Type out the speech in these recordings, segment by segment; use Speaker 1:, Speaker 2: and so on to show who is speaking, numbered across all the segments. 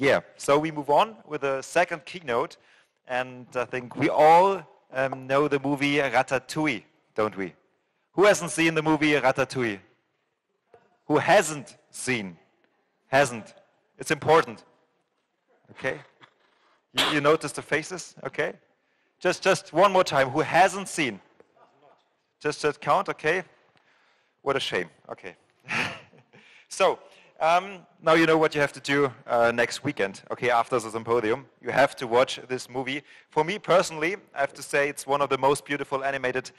Speaker 1: Yeah, so we move on with the second keynote, and I think we all know the movie Ratatouille, don't we? Who hasn't seen the movie Ratatouille? Who hasn't seen? Hasn't. It's important. Okay? You notice the faces? Okay? Just one more time. Who hasn't seen? Just count, okay? What a shame. Okay. So, now you know what you have to do next weekend, okay, after the symposium. You have to watch this movie. For me personally, I have to say it's one of the most beautiful animated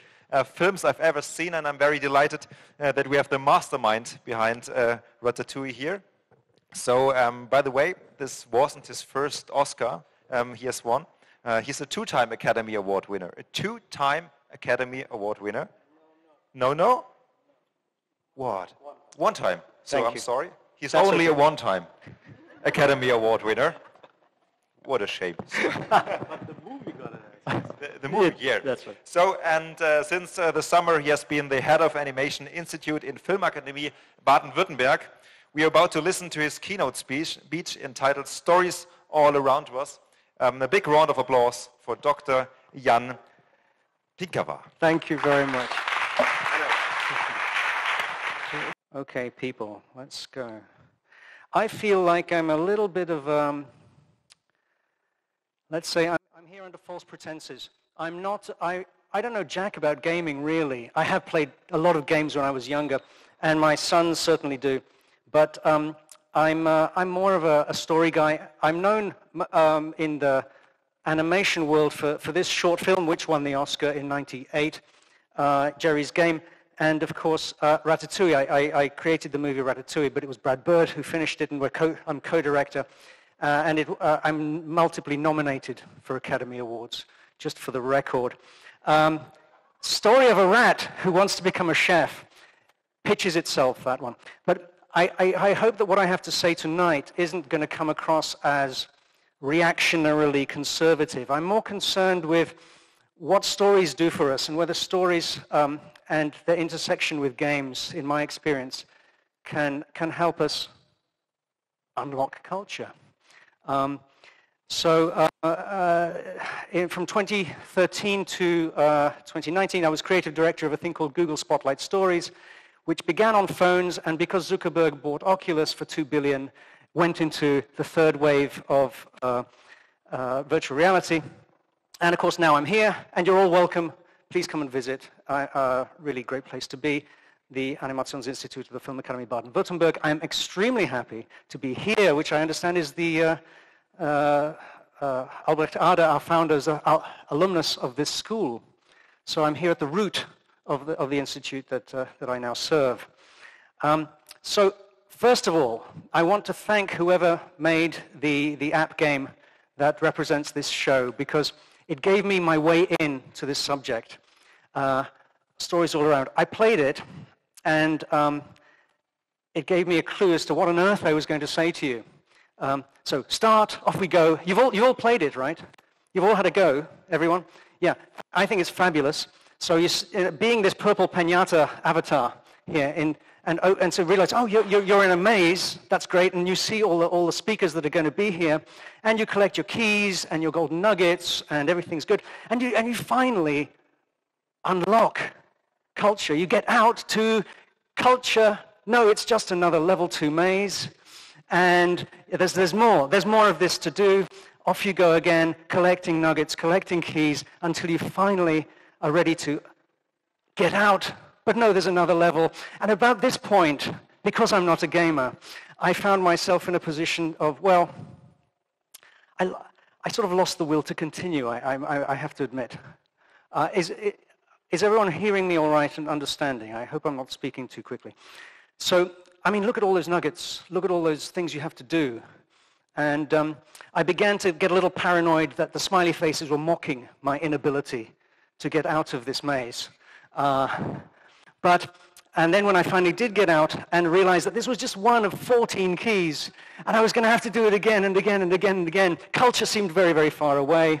Speaker 1: films I've ever seen, and I'm very delighted that we have the mastermind behind Ratatouille here. So, by the way, this wasn't his first Oscar he has won. He's a two-time Academy Award winner. A two-time Academy Award winner. No? What? One time. So I'm sorry. He's only a one-time Academy Award winner. What a shame.
Speaker 2: But the movie got it.
Speaker 1: The movie, yeah.
Speaker 2: That's right.
Speaker 1: So, and since the summer, he has been the head of Animationsinstitut in Filmakademie, Baden-Württemberg. We are about to listen to his keynote speech entitled Stories All Around Us. A big round of applause for Dr. Jan Pinkava.
Speaker 2: Thank you very much. Okay, people, let's go. I feel like I'm a little bit of, let's say I'm here under false pretenses. I'm not, I don't know jack about gaming, really. I have played a lot of games when I was younger, and my sons certainly do. But I'm more of a story guy. I'm known in the animation world for this short film, which won the Oscar in '98, Geri's Game. And of course, Ratatouille. I created the movie Ratatouille, but it was Brad Bird who finished it, and I'm co-director. And I'm multiply nominated for Academy Awards, just for the record. Story of a rat who wants to become a chef. Pitches itself, that one. But I hope that what I have to say tonight isn't going to come across as reactionarily conservative. I'm more concerned with what stories do for us, and whether stories and their intersection with games, in my experience, can help us unlock culture. From 2013 to 2019, I was creative director of a thing called Google Spotlight Stories, which began on phones, and because Zuckerberg bought Oculus for $2 billion, went into the third wave of virtual reality. And of course, now I'm here, and you're all welcome. Please come and visit. Really great place to be. The Animationsinstitut of the Filmakademie Baden-Württemberg. I'm extremely happy to be here, which I understand is the Albrecht Ader, our founders, our alumnus of this school. So I'm here at the root of the institute that I now serve. So first of all, I want to thank whoever made the app game that represents this show, because it gave me my way in to this subject. Stories all around. I played it, and it gave me a clue as to what on earth I was going to say to you. So start, off we go. You've all played it, right? You've all had a go, everyone? Yeah, I think it's fabulous. So being this purple piñata avatar here, and so realize, oh, you're in a maze, that's great, and you see all the speakers that are going to be here, and you collect your keys and your golden nuggets, and everything's good, and you finally unlock culture. You get out to culture. No, it's just another level 2 maze, and there's more of this to do. Off you go again, collecting nuggets, collecting keys, until you finally are ready to get out. But no, there's another level. And about this point, because I'm not a gamer, I found myself in a position of, well, I sort of lost the will to continue, I have to admit. Is everyone hearing me all right and understanding? I hope I'm not speaking too quickly. So, I mean, look at all those nuggets. Look at all those things you have to do. And I began to get a little paranoid that the smiley faces were mocking my inability to get out of this maze. And then when I finally did get out and realized that this was just one of 14 keys, and I was going to have to do it again and again and again and again, culture seemed very, very far away.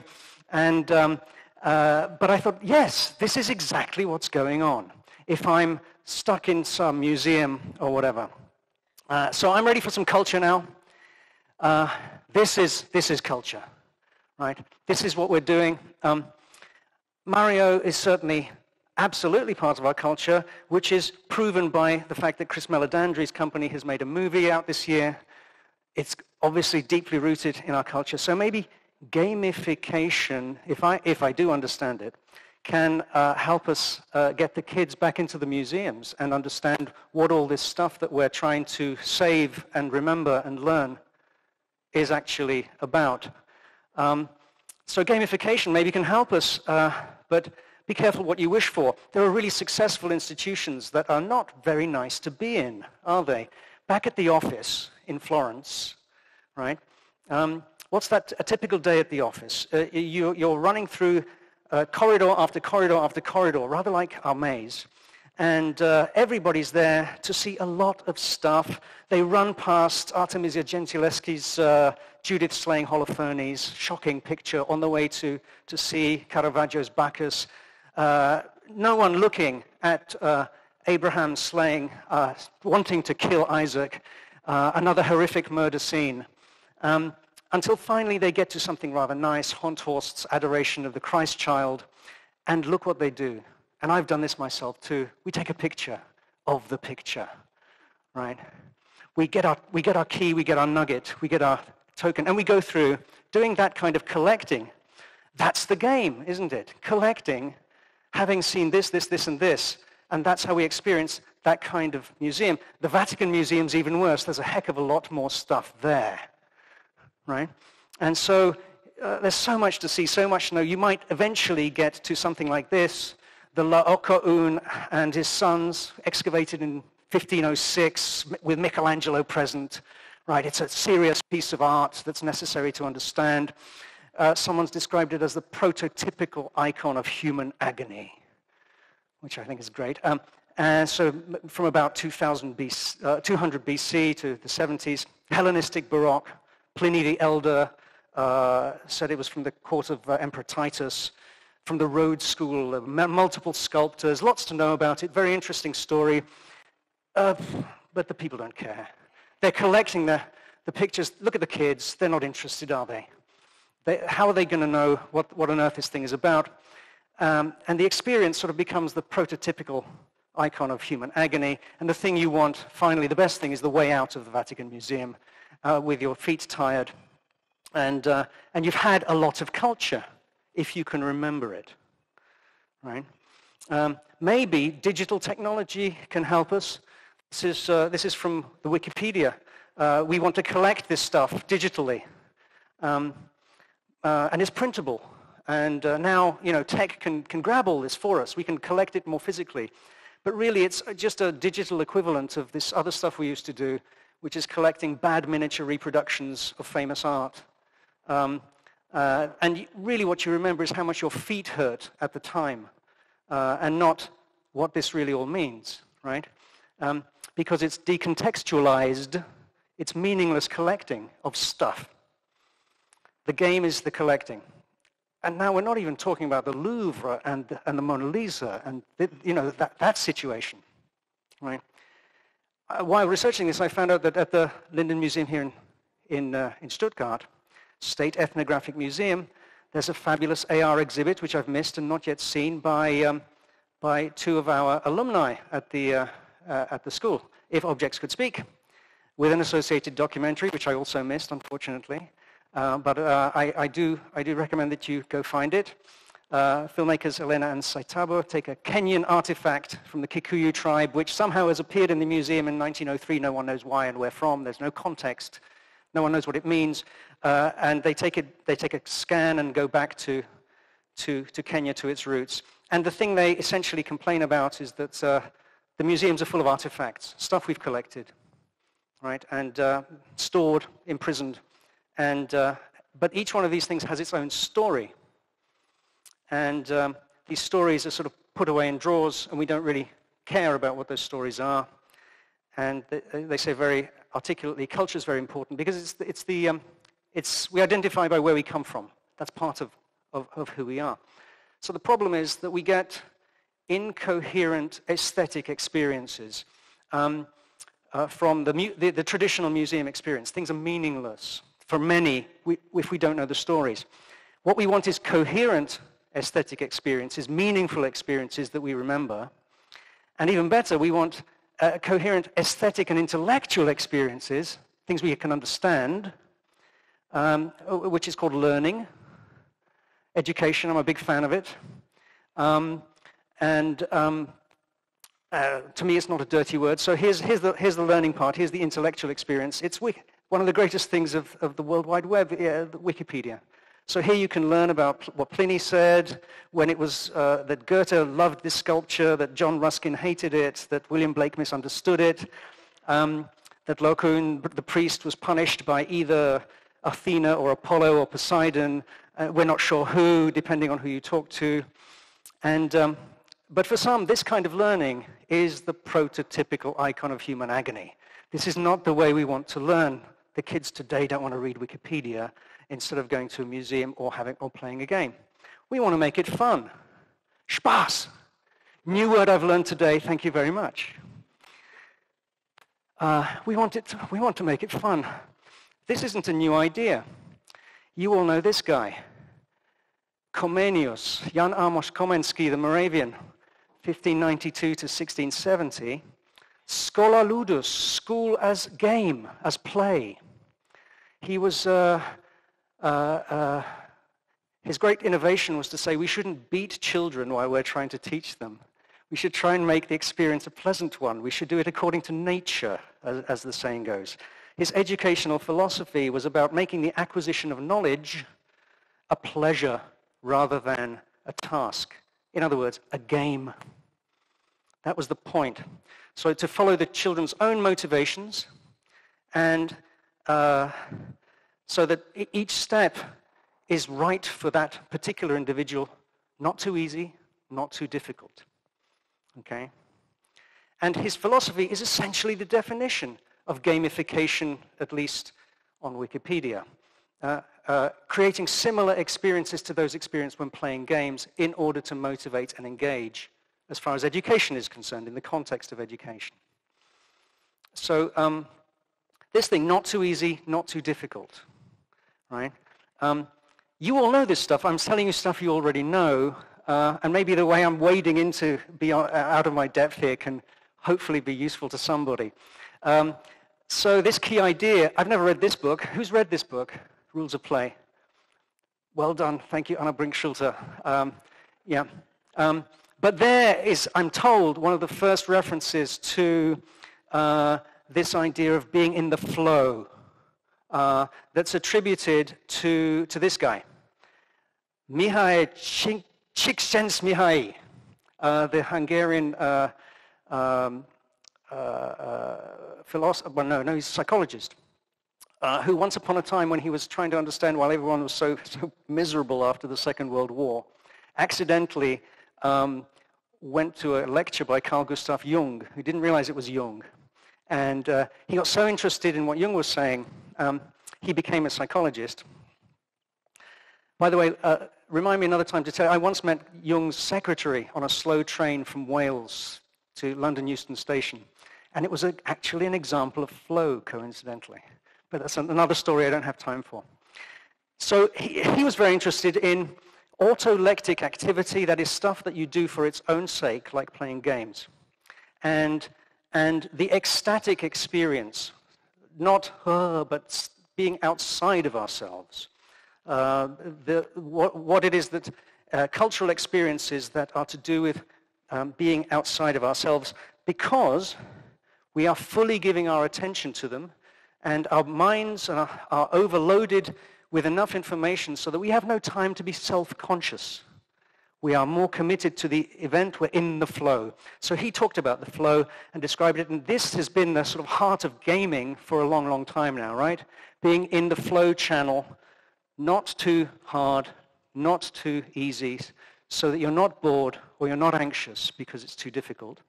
Speaker 2: And but I thought, yes, this is exactly what's going on if I'm stuck in some museum or whatever. So I'm ready for some culture now. This is culture, right? This is what we're doing. Mario is certainly absolutely part of our culture, which is proven by the fact that Chris Meledandri's company has made a movie out this year. It's obviously deeply rooted in our culture. So maybe gamification, if I do understand it, can help us get the kids back into the museums and understand what all this stuff that we're trying to save and remember and learn is actually about. So gamification maybe can help us, but be careful what you wish for. There are really successful institutions that are not very nice to be in, are they? Back at the office in Florence, right? What's that, a typical day at the office? You're running through corridor after corridor after corridor, rather like our maze. And everybody's there to see a lot of stuff. They run past Artemisia Gentileschi's Judith slaying Holofernes, shocking picture, on the way to see Caravaggio's Bacchus. No one looking at Abraham slaying, wanting to kill Isaac, another horrific murder scene. Until finally they get to something rather nice, Honthorst's Adoration of the Christ Child, and look what they do. And I've done this myself too. We take a picture of the picture, right? We get our key, we get our nugget, we get our token, and we go through doing that kind of collecting. That's the game, isn't it? Collecting, having seen this, this, this, and this, and that's how we experience that kind of museum. The Vatican Museum's even worse. There's a heck of a lot more stuff there, right? And so there's so much to see, so much to know. You might eventually get to something like this, the Laocoon and his sons, excavated in 1506 with Michelangelo present, right? It's a serious piece of art that's necessary to understand. Someone's described it as the prototypical icon of human agony, which I think is great. And so from about 200 BC to the 70s, Hellenistic Baroque, Pliny the Elder said it was from the court of Emperor Titus, from the Rhodes School, multiple sculptors, lots to know about it, very interesting story, but the people don't care. They're collecting the pictures. Look at the kids, they're not interested, are they? How are they going to know what on earth this thing is about? And the experience sort of becomes the prototypical icon of human agony, and the thing you want, finally, the best thing is the way out of the Vatican Museum with your feet tired, and you've had a lot of culture, if you can remember it, right? Maybe digital technology can help us. This is from the Wikipedia. We want to collect this stuff digitally, and it's printable. And now, tech can grab all this for us. We can collect it more physically. But really, it's just a digital equivalent of this other stuff we used to do, which is collecting bad miniature reproductions of famous art. And really what you remember is how much your feet hurt at the time, and not what this really all means, right? Because it's decontextualized, it's meaningless collecting of stuff. The game is the collecting. And now we're not even talking about the Louvre and the Mona Lisa and that situation, right? While researching this, I found out that at the Linden Museum here in Stuttgart, State Ethnographic Museum, there's a fabulous AR exhibit, which I've missed and not yet seen, by two of our alumni at the school, If Objects Could Speak, with an associated documentary, which I also missed, unfortunately. But I do recommend that you go find it. Filmmakers Elena and Saitabo take a Kenyan artifact from the Kikuyu tribe, which somehow has appeared in the museum in 1903. No one knows why and where from. There's no context. No one knows what it means. And they take a scan and go back to Kenya, to its roots. And the thing they essentially complain about is that the museums are full of artifacts, stuff we've collected, right, and stored, imprisoned. But each one of these things has its own story. And these stories are sort of put away in drawers, and we don't really care about what those stories are. And they say very articulately, culture is very important because we identify by where we come from. That's part of who we are. So the problem is that we get incoherent aesthetic experiences from the traditional museum experience. Things are meaningless. for many if we don't know the stories. What we want is coherent aesthetic experiences, meaningful experiences that we remember. And even better, we want coherent aesthetic and intellectual experiences, things we can understand, which is called learning. Education, I'm a big fan of it. To me, it's not a dirty word. So here's the learning part. Here's the intellectual experience. It's one of the greatest things of the World Wide Web, Wikipedia. So here you can learn about what Pliny said, when it was that Goethe loved this sculpture, that John Ruskin hated it, that William Blake misunderstood it, that Laocoon, the priest, was punished by either Athena or Apollo or Poseidon. We're not sure who, depending on who you talk to. But for some, this kind of learning is the prototypical icon of human agony. This is not the way we want to learn. The kids today don't want to read Wikipedia instead of going to a museum or playing a game. We want to make it fun. Spaß. New word I've learned today. Thank you very much. We want to make it fun. This isn't a new idea. You all know this guy. Comenius, Jan Amos Komensky, the Moravian, 1592 to 1670. Schola ludus, school as game, as play. He was, his great innovation was to say we shouldn't beat children while we're trying to teach them. We should try and make the experience a pleasant one. We should do it according to nature, as the saying goes. His educational philosophy was about making the acquisition of knowledge a pleasure rather than a task. In other words, a game. That was the point. So to follow the children's own motivations, and so that each step is right for that particular individual, not too easy, not too difficult. Okay? And his philosophy is essentially the definition of gamification, at least on Wikipedia. Creating similar experiences to those experienced when playing games in order to motivate and engage as far as education is concerned, in the context of education. So this thing, not too easy, not too difficult, right? You all know this stuff. I'm telling you stuff you already know, and maybe the way I'm wading into out of my depth here can hopefully be useful to somebody. So this key idea, I've never read this book. Who's read this book? Rules of Play. Well done. Thank you, Anna Brink-Schulte. But there is, I'm told, one of the first references to this idea of being in the flow that's attributed to this guy, Mihai Csikszentmihalyi, the Hungarian philosopher, well, no, he's a psychologist, who once upon a time when he was trying to understand why everyone was so miserable after the Second World War, accidentally went to a lecture by Carl Gustav Jung, who didn't realize it was Jung. And he got so interested in what Jung was saying, he became a psychologist. By the way, remind me another time to tell you, I once met Jung's secretary on a slow train from Wales to London Euston Station. And it was actually an example of flow, coincidentally. But that's another story I don't have time for. So he was very interested in autolectic activity, that is stuff that you do for its own sake, like playing games. And the ecstatic experience, not but being outside of ourselves. What it is that cultural experiences that are to do with being outside of ourselves, because we are fully giving our attention to them, and our minds are overloaded with enough information so that we have no time to be self-conscious. We are more committed to the event. We're in the flow. So he talked about the flow and described it, and this has been the sort of heart of gaming for a long, long time now, right? Being in the flow channel, not too hard, not too easy, so that you're not bored or you're not anxious because it's too difficult.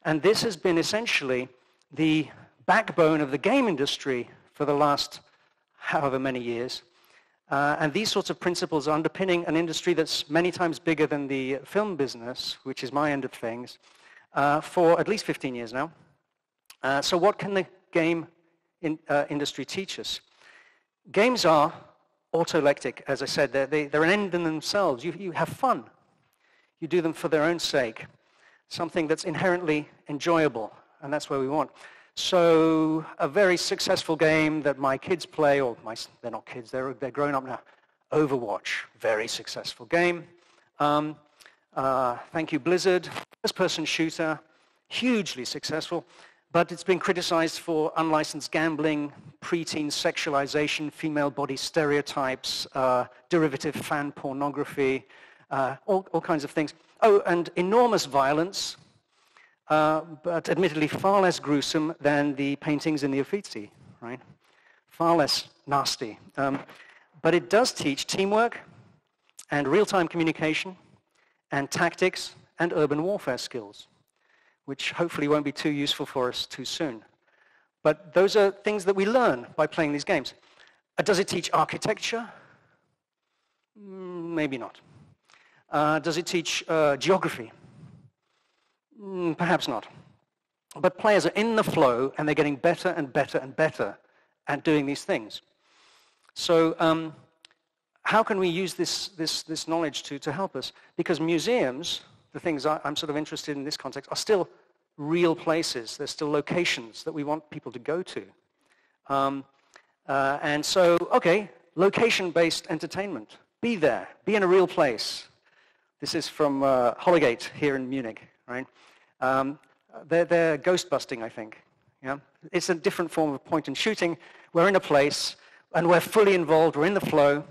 Speaker 2: And this has been essentially the backbone of the game industry for the last however many years. And these sorts of principles are underpinning an industry that's many times bigger than the film business, which is my end of things, for at least 15 years now. So what can the game industry teach us? Games are autolectic, as I said. They're an end in themselves. You have fun. You do them for their own sake. Something that's inherently enjoyable, and that's where we want. So a very successful game that my kids play, or they're not kids, they're grown up now. Overwatch, very successful game. Thank you, Blizzard. First-person shooter, hugely successful, but it's been criticized for unlicensed gambling, preteen sexualization, female body stereotypes, derivative fan pornography, all kinds of things. Oh, and enormous violence, but admittedly far less gruesome than the paintings in the Uffizi, right? Far less nasty. But it does teach teamwork and real-time communication and tactics and urban warfare skills, which hopefully won't be too useful for us too soon. But those are things that we learn by playing these games. Does it teach architecture? Maybe not. Does it teach geography? Perhaps not. But players are in the flow, and they're getting better and better and better at doing these things. So how can we use this knowledge to help us? Because museums, the things I'm sort of interested in this context, are still real places. They're still locations that we want people to go to. And so, okay, location-based entertainment. Be there. Be in a real place. This is from Holligate here in Munich, right? They're ghost busting, I think. Yeah? It's a different form of point and shooting. We're in a place, and we're fully involved. We're in the flow.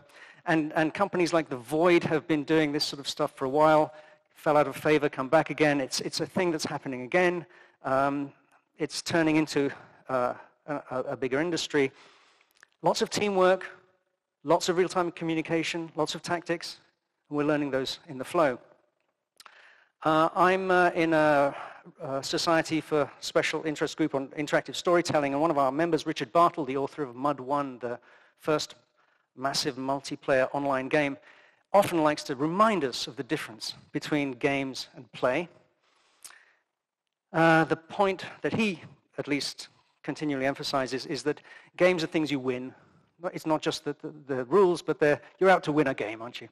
Speaker 2: And companies like The Void have been doing this sort of stuff for a while. Fell out of favor, come back again. It's a thing that's happening again. It's turning into a bigger industry. Lots of teamwork, lots of real-time communication, lots of tactics. We're learning those in the flow. I'm in a Society for Special Interest Group on Interactive Storytelling, and one of our members, Richard Bartle, the author of Mud 1, the first massive multiplayer online game, often likes to remind us of the difference between games and play. The point that he, at least, continually emphasizes is that games are things you win. It's not just the rules, but you're out to win a game, aren't you?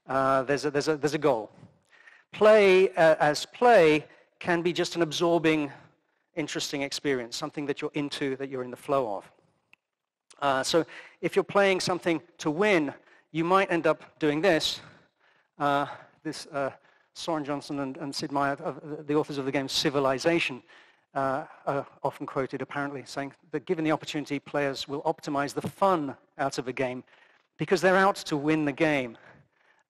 Speaker 2: There's a goal. Play as play can be just an absorbing, interesting experience, something that you're into, that you're in the flow of. So if you're playing something to win, you might end up doing this. Soren Johnson and Sid Meier, the authors of the game Civilization, are often quoted apparently saying that given the opportunity, players will optimize the fun out of a game because they're out to win the game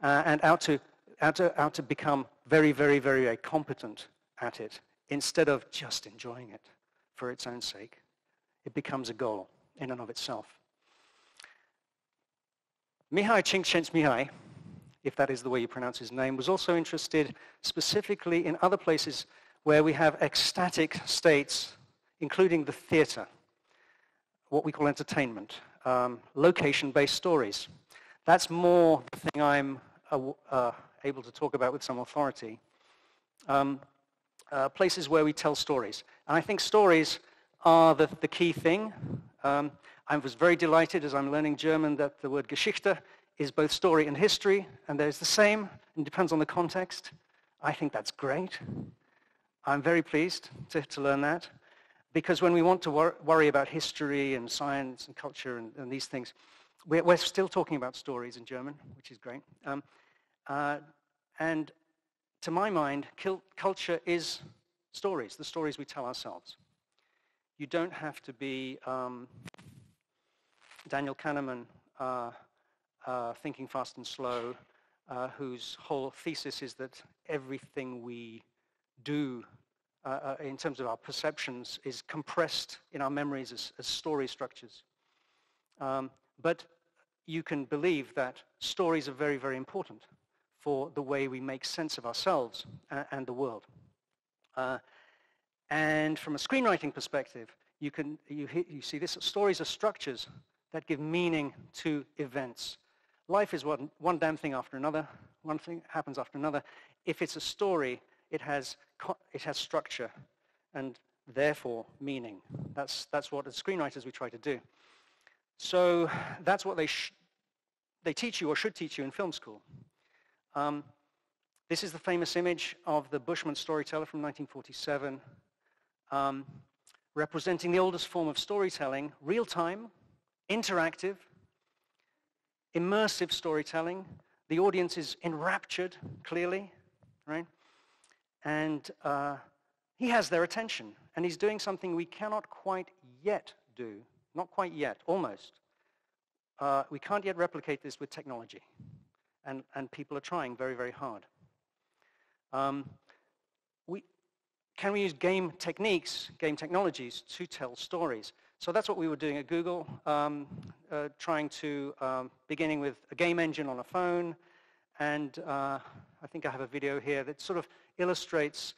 Speaker 2: and out to become very, very, very, very competent at it instead of just enjoying it for its own sake. It becomes a goal in and of itself. Mihai Csikszentmihalyi, if that is the way you pronounce his name, was also interested specifically in other places where we have ecstatic states, including the theater, what we call entertainment, location-based stories. That's more the thing I'm able to talk about with some authority. Places where we tell stories. And I think stories are the key thing. I was very delighted as I'm learning German that the word Geschichte is both story and history, and there's the same, and depends on the context. I think that's great. I'm very pleased to learn that, because when we want to worry about history and science and culture and these things, we're still talking about stories in German, which is great. And to my mind, culture is stories, the stories we tell ourselves. You don't have to be Daniel Kahneman, Thinking Fast and Slow, whose whole thesis is that everything we do in terms of our perceptions is compressed in our memories as story structures. But you can believe that stories are very, very important for the way we make sense of ourselves and the world. And from a screenwriting perspective, you see this, stories are structures that give meaning to events. Life is one damn thing after another. One thing happens after another. If it's a story, it has structure and therefore meaning. That's what as screenwriters we try to do. So that's what they teach you or should teach you in film school. This is the famous image of the Bushman storyteller from 1947, representing the oldest form of storytelling, real-time, interactive, immersive storytelling. The audience is enraptured, clearly, right? And he has their attention, and he's doing something we cannot quite yet do. Not quite yet, almost. We can't yet replicate this with technology, and people are trying very, very hard. Can we use game techniques, game technologies, to tell stories? So that's what we were doing at Google, beginning with a game engine on a phone, and I think I have a video here that sort of illustrates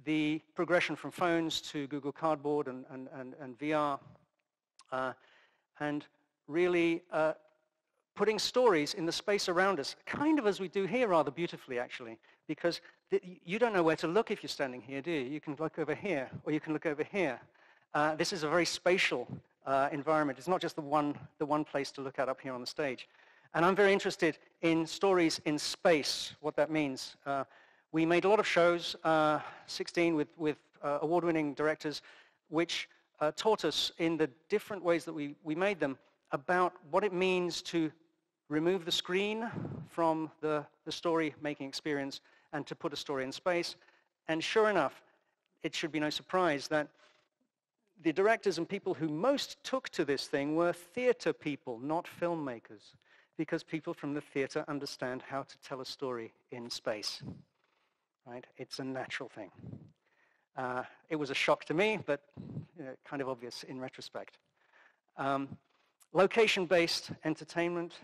Speaker 2: the progression from phones to Google Cardboard and VR, and really putting stories in the space around us, kind of as we do here rather beautifully, actually, because you don't know where to look if you're standing here, do you? You can look over here, or you can look over here. This is a very spatial environment. It's not just the one place to look at up here on the stage. And I'm very interested in stories in space, what that means. We made a lot of shows, 16 with award-winning directors, which taught us in the different ways that we made them about what it means to remove the screen from the story-making experience and to put a story in space. And sure enough, it should be no surprise that the directors and people who most took to this thing were theater people, not filmmakers, because people from the theater understand how to tell a story in space. Right? It's a natural thing. It was a shock to me, but kind of obvious in retrospect. Location-based entertainment.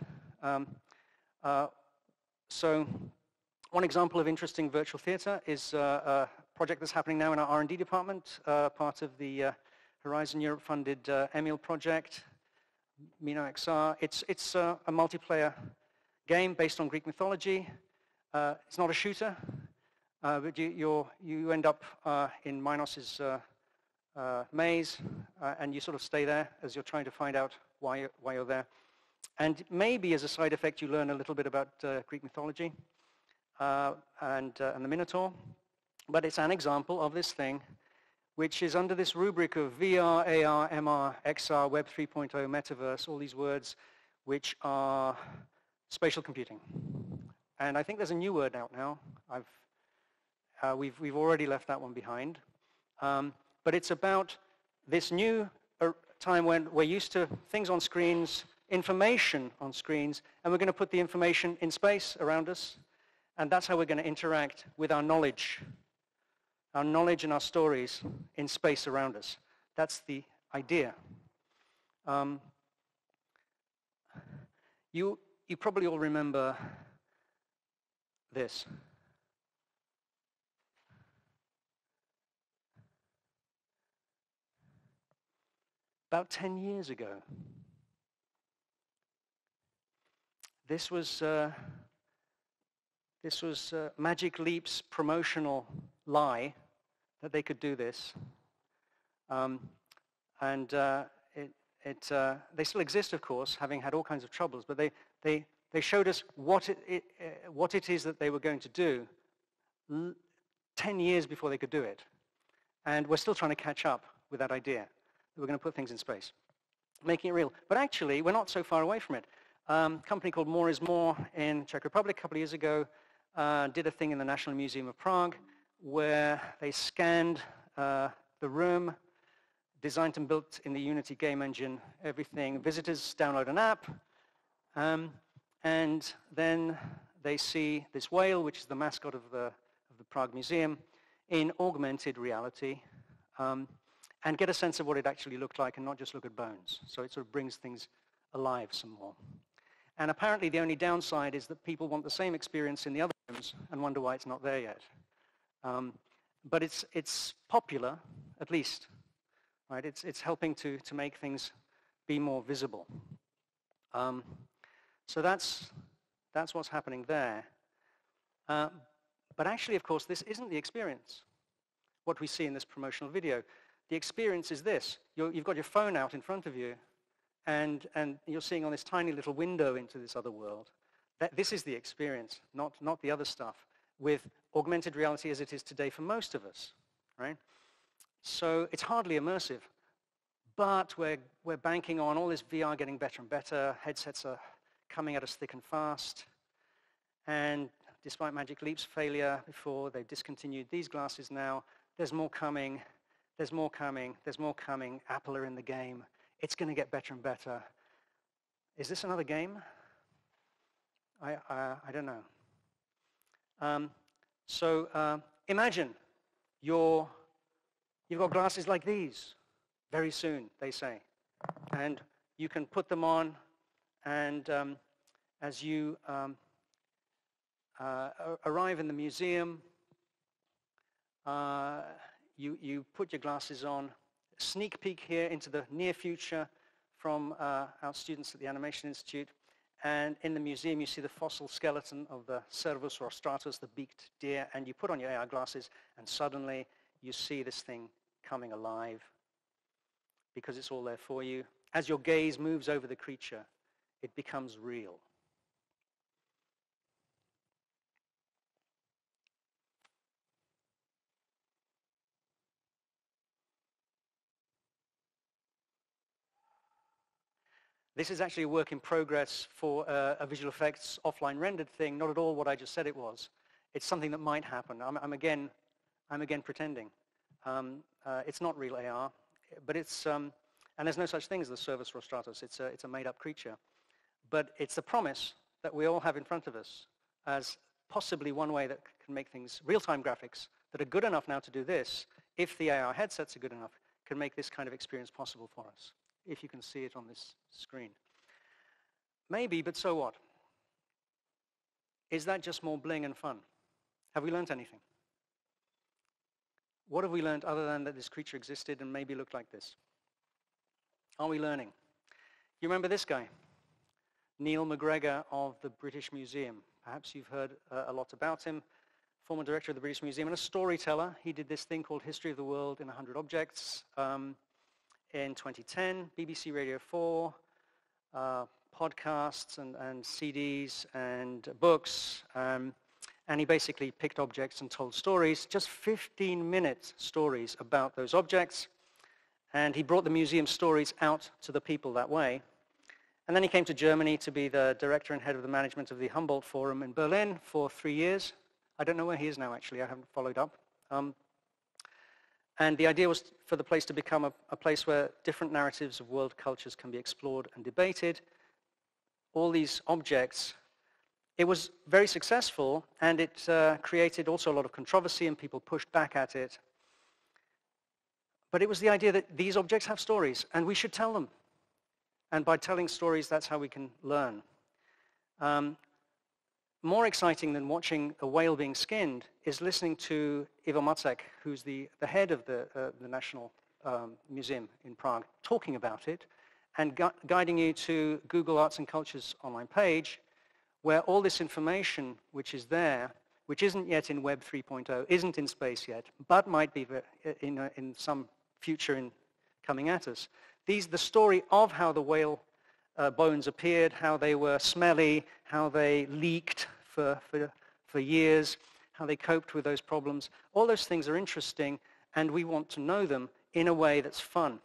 Speaker 2: So one example of interesting virtual theater is a project that's happening now in our R&D department, part of the Horizon Europe-funded Emmy project, Mino XR. It's a multiplayer game based on Greek mythology. It's not a shooter, but you end up in Minos' maze, and you sort of stay there as you're trying to find out why you're there. And maybe as a side effect, you learn a little bit about Greek mythology and the Minotaur. But it's an example of this thing, which is under this rubric of VR, AR, MR, XR, Web 3.0, metaverse, all these words, which are spatial computing. And I think there's a new word out now. We've already left that one behind. But it's about this new time when we're used to things on screens, information on screens, and we're going to put the information in space around us, and that's how we're going to interact with our knowledge and our stories in space around us. That's the idea. You probably all remember this. About 10 years ago, this was Magic Leap's promotional lie that they could do this, and they still exist, of course, having had all kinds of troubles. But they showed us what it is that they were going to do 10 years before they could do it, and we're still trying to catch up with that idea that we're going to put things in space, making it real. But actually, we're not so far away from it. A company called More is More in Czech Republic a couple of years ago did a thing in the National Museum of Prague where they scanned the room, designed and built in the Unity game engine, everything. Visitors download an app, and then they see this whale, which is the mascot of the Prague Museum, in augmented reality, and get a sense of what it actually looked like and not just look at bones. So it sort of brings things alive some more. And apparently the only downside is that people want the same experience in the other rooms and wonder why it's not there yet. But it's popular, at least. Right? It's helping to make things be more visible. So that's what's happening there. But actually, of course, this isn't the experience, what we see in this promotional video. The experience is this. You've got your phone out in front of you, and you're seeing on this tiny little window into this other world. This is the experience, not the other stuff, with augmented reality as it is today for most of us, right? So it's hardly immersive, but we're banking on all this VR getting better and better. Headsets are coming at us thick and fast, and despite Magic Leap's failure before, they've discontinued these glasses now. There's more coming, there's more coming, there's more coming. Apple are in the game. It's going to get better and better. Is this another game? I don't know. So imagine you've got glasses like these very soon, they say. And you can put them on, and as you arrive in the museum, you put your glasses on. A sneak peek here into the near future from our students at the Animation Institute. And in the museum, you see the fossil skeleton of the Cervus rostratus, the beaked deer, and you put on your AR glasses, and suddenly you see this thing coming alive because it's all there for you. As your gaze moves over the creature, it becomes real. This is actually a work in progress for a visual effects offline rendered thing, not at all what I just said it was. It's something that might happen. I'm again pretending. It's not real AR, but it's, and there's no such thing as the Cervus rostratus. It's a made-up creature. But it's a promise that we all have in front of us as possibly one way that can make things, real-time graphics that are good enough now to do this, if the AR headsets are good enough, can make this kind of experience possible for us, if you can see it on this screen. Maybe, but so what? Is that just more bling and fun? Have we learned anything? What have we learned other than that this creature existed and maybe looked like this? Are we learning? You remember this guy? Neil McGregor of the British Museum. Perhaps you've heard a lot about him. Former director of the British Museum and a storyteller. He did this thing called History of the World in 100 Objects in 2010. BBC Radio 4, podcasts and CDs and books. And he basically picked objects and told stories, just 15-minute stories about those objects. And he brought the museum stories out to the people that way. And then he came to Germany to be the director and head of the management of the Humboldt Forum in Berlin for 3 years. I don't know where he is now, actually. I haven't followed up. And the idea was for the place to become a place where different narratives of world cultures can be explored and debated. All these objects. It was very successful, and it created also a lot of controversy, and people pushed back at it. But it was the idea that these objects have stories, and we should tell them. And by telling stories, that's how we can learn. More exciting than watching a whale being skinned is listening to Ivo Macek, who's the head of the National Museum in Prague, talking about it, and guiding you to Google Arts and Culture's online page, where all this information which is there, which isn't yet in Web 3.0, isn't in space yet, but might be in some future coming at us. The story of how the whale bones appeared, how they were smelly, how they leaked for years, how they coped with those problems, all those things are interesting, and we want to know them in a way that's fun.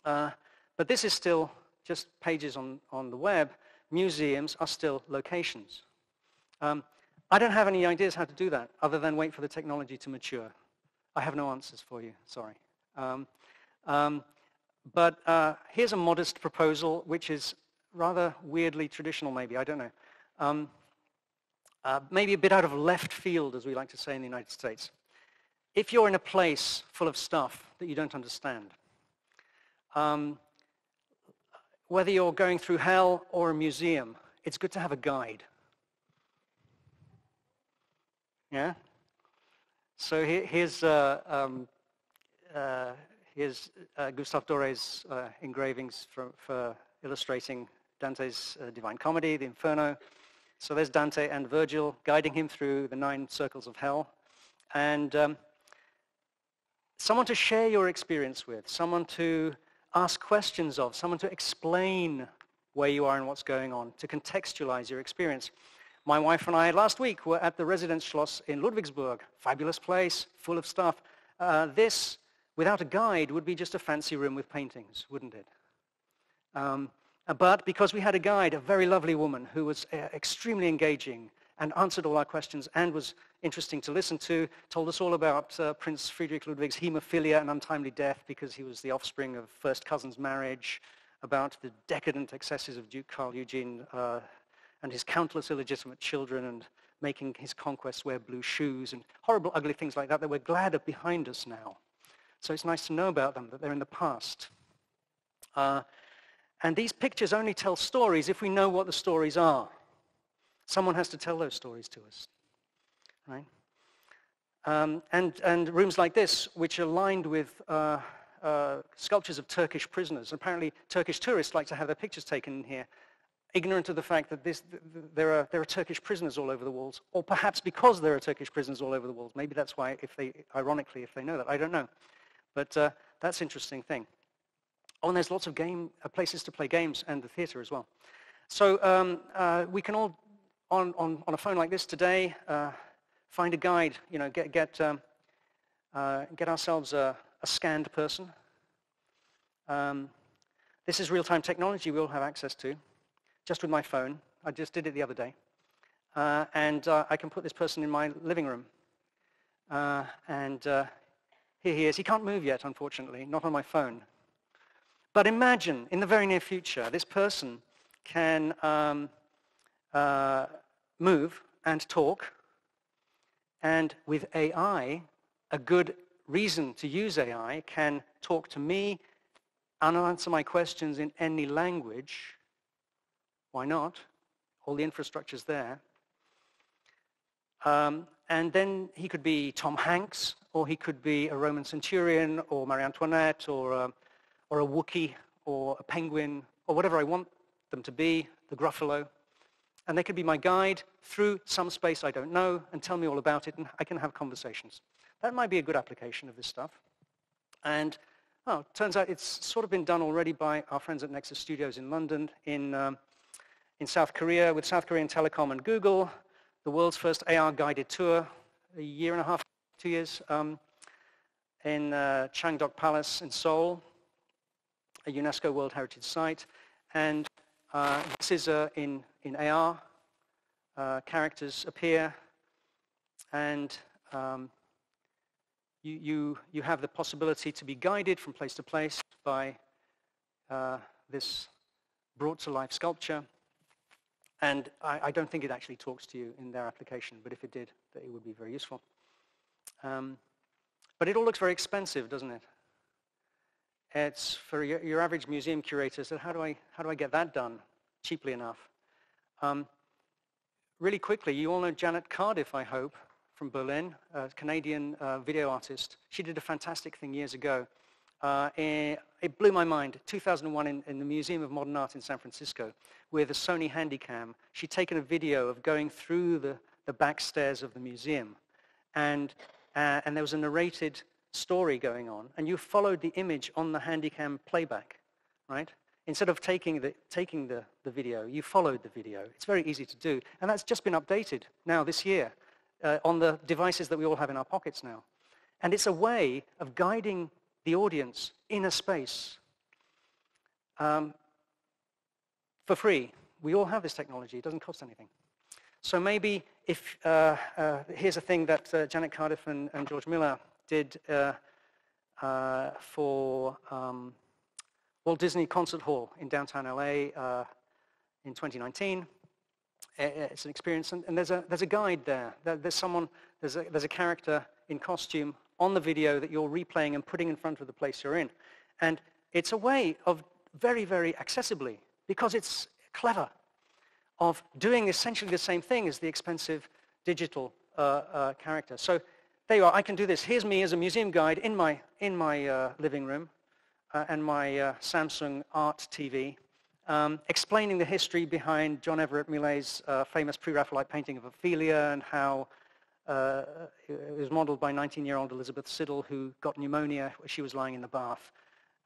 Speaker 2: But this is still just pages on the web. Museums are still locations. I don't have any ideas how to do that other than wait for the technology to mature. I have no answers for you, sorry. But here's a modest proposal, which is rather weirdly traditional maybe, I don't know. Maybe a bit out of left field, as we like to say in the United States. If you're in a place full of stuff that you don't understand, whether you're going through hell or a museum, it's good to have a guide. Yeah? So here's Gustave Doré's engravings for illustrating Dante's Divine Comedy, the Inferno. So there's Dante and Virgil guiding him through the 9 circles of hell. And someone to share your experience with, someone to ask questions of, someone to explain where you are and what's going on, to contextualize your experience. My wife and I last week were at the Residenzschloss in Ludwigsburg. Fabulous place, full of stuff. This, without a guide, would be just a fancy room with paintings, wouldn't it? But because we had a guide, a very lovely woman who was extremely engaging and answered all our questions and was interesting to listen to, told us all about Prince Friedrich Ludwig's hemophilia and untimely death because he was the offspring of first cousin's marriage, about the decadent excesses of Duke Carl Eugene and his countless illegitimate children and making his conquests wear blue shoes and horrible, ugly things like that we're glad are behind us now. So it's nice to know about them, that they're in the past. And these pictures only tell stories if we know what the stories are. Someone has to tell those stories to us, right? And rooms like this, which are lined with sculptures of Turkish prisoners. Apparently, Turkish tourists like to have their pictures taken in here, ignorant of the fact that there are Turkish prisoners all over the walls, or perhaps because there are Turkish prisoners all over the walls. Maybe that's why, ironically, if they know that. I don't know. But that's an interesting thing. Oh, and there's lots of places to play games and the theater as well. So we can all, on a phone like this today, find a guide, get ourselves a scanned person. This is real-time technology we all have access to, just with my phone. I just did it the other day. And I can put this person in my living room. And here he is. He can't move yet, unfortunately, not on my phone. But imagine, in the very near future, this person can move and talk, and with AI, a good reason to use AI, can talk to me and answer my questions in any language. Why not? All the infrastructure's there. And then he could be Tom Hanks, or he could be a Roman centurion, or Marie Antoinette, or a Wookiee, or a penguin, or whatever I want them to be, the Gruffalo. And they could be my guide through some space I don't know and tell me all about it, and I can have conversations. That might be a good application of this stuff. And it turns out it's sort of been done already by our friends at Nexus Studios in London, in South Korea, with South Korean Telecom and Google, the world's first AR guided tour, a year and a half, 2 years, in Changdok Palace in Seoul, a UNESCO World Heritage Site. And this is in AR. Characters appear, and you have the possibility to be guided from place to place by this brought-to-life sculpture. And I don't think it actually talks to you in their application, but if it did, that it would be very useful. But it all looks very expensive, doesn't it? It's for your average museum curator. So how do I get that done cheaply enough? Really quickly, you all know Janet Cardiff, I hope, from Berlin, a Canadian video artist. She did a fantastic thing years ago. It blew my mind. 2001 in the Museum of Modern Art in San Francisco, with a Sony Handycam. She'd taken a video of going through the back stairs of the museum, and there was a narrated story going on, and you followed the image on the Handycam playback, right? Instead of taking the video, you followed the video. It's very easy to do, and that's just been updated now this year on the devices that we all have in our pockets now. And it's a way of guiding the audience in a space for free. We all have this technology. It doesn't cost anything. So maybe if, here's a thing that Janet Cardiff and George Miller did for Walt Disney Concert Hall in downtown LA in 2019. It's an experience, and there's a guide there. There's a character in costume on the video that you're replaying and putting in front of the place you're in. And it's a way of very, very accessibly, because it's clever, of doing essentially the same thing as the expensive digital character. So there you are. I can do this. Here's me as a museum guide in my living room and my Samsung Art TV, explaining the history behind John Everett Millet's famous pre-Raphaelite painting of Ophelia, and how it was modeled by 19-year-old Elizabeth Siddal, who got pneumonia when she was lying in the bath.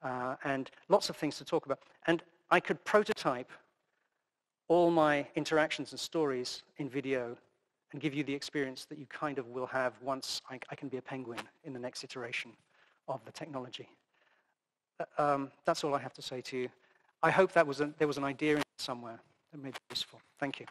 Speaker 2: and lots of things to talk about. And I could prototype all my interactions and stories in video and give you the experience that you kind of will have once I can be a penguin in the next iteration of the technology. That's all I have to say to you. I hope there was an idea in somewhere that made it useful. Thank you.